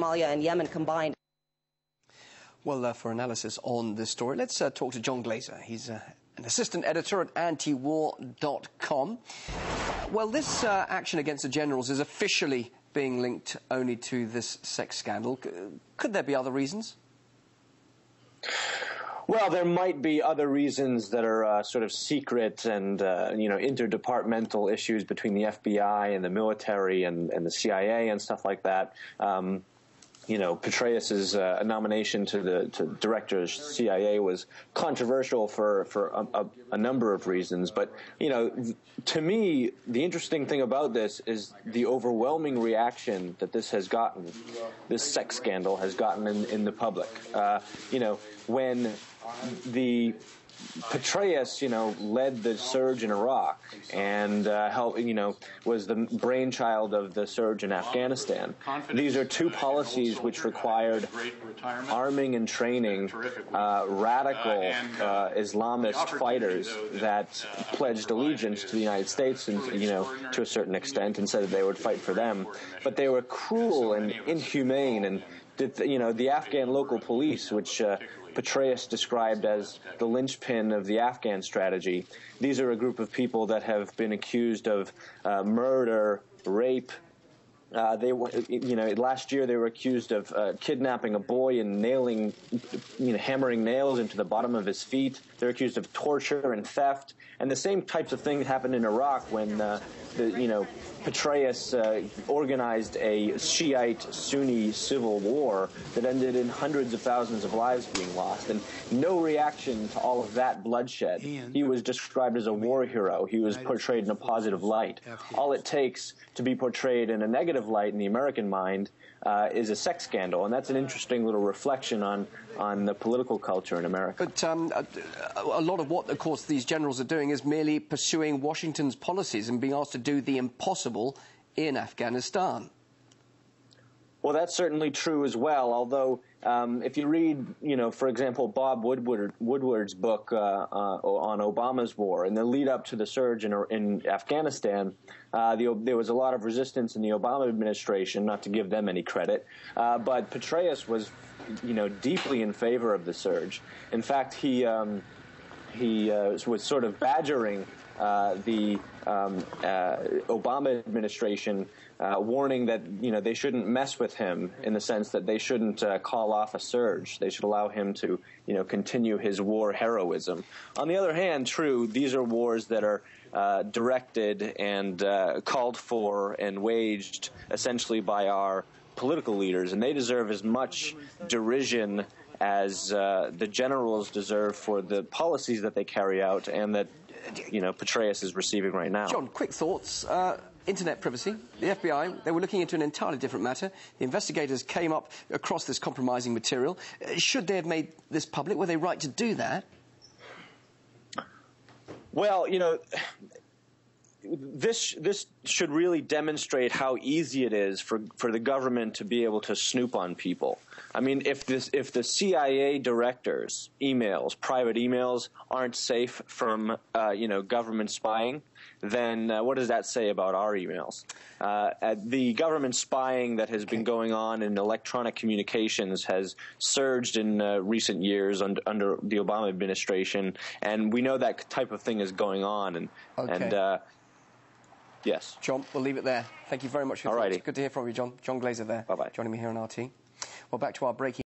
Somalia and Yemen combined. Well, for analysis on this story, let's talk to John Glaser. He's an assistant editor at antiwar.com. Well, this action against the generals is officially being linked only to this sex scandal. Could there be other reasons? Well, there might be other reasons that are sort of secret and, interdepartmental issues between the FBI and the military and the CIA and stuff like that. Petraeus's nomination to director of CIA was controversial for a number of reasons. But, to me, the interesting thing about this is the overwhelming reaction that this has gotten, this sex scandal has gotten in the public. When the Petraeus, led the surge in Iraq and was the brainchild of the surge in Afghanistan. These are two policies which required arming and training radical Islamist fighters that pledged allegiance to the United States and, to a certain extent, and said that they would fight for them. But they were cruel and inhumane, and the Afghan local police, which Petraeus described as the linchpin of the Afghan strategy. These are a group of people that have been accused of murder, rape. Last year they were accused of kidnapping a boy and hammering nails into the bottom of his feet. They're accused of torture and theft. And the same types of things happened in Iraq when Petraeus organized a Shiite-Sunni civil war that ended in hundreds of thousands of lives being lost. And no reaction to all of that bloodshed. He was described as a war hero. He was portrayed in a positive light. All it takes to be portrayed in a negative light in the American mind is a sex scandal, and that's an interesting little reflection on the political culture in America. But a lot of what, of course, these generals are doing is merely pursuing Washington's policies and being asked to do the impossible in Afghanistan. Well, that's certainly true as well, although if you read, for example, Bob Woodward's book on Obama's war, in the lead up to the surge in Afghanistan, there was a lot of resistance in the Obama administration, not to give them any credit, but Petraeus was, deeply in favor of the surge. In fact, he was sort of badgering the Obama administration, warning that they shouldn't mess with him, in the sense that they shouldn't call off a surge. They should allow him to continue his war heroism. On the other hand, true, these are wars that are directed and called for and waged essentially by our political leaders, and they deserve as much derision as the generals deserve for the policies that they carry out and that Petraeus is receiving right now. John, quick thoughts. Internet privacy. The FBI, they were looking into an entirely different matter. The investigators came up across this compromising material. Should they have made this public? Were they right to do that? Well, this should really demonstrate how easy it is for the government to be able to snoop on people. I mean, if the CIA director's emails, private emails, aren't safe from government spying, then what does that say about our emails? The government spying that has been going on in electronic communications has surged in recent years under the Obama administration, and we know that type of thing is going on. Yes. John, we'll leave it there. Thank you very much for your thoughts. Good to hear from you, John. John Glaser there. Bye-bye. Joining me here on RT. Well, back to our breaking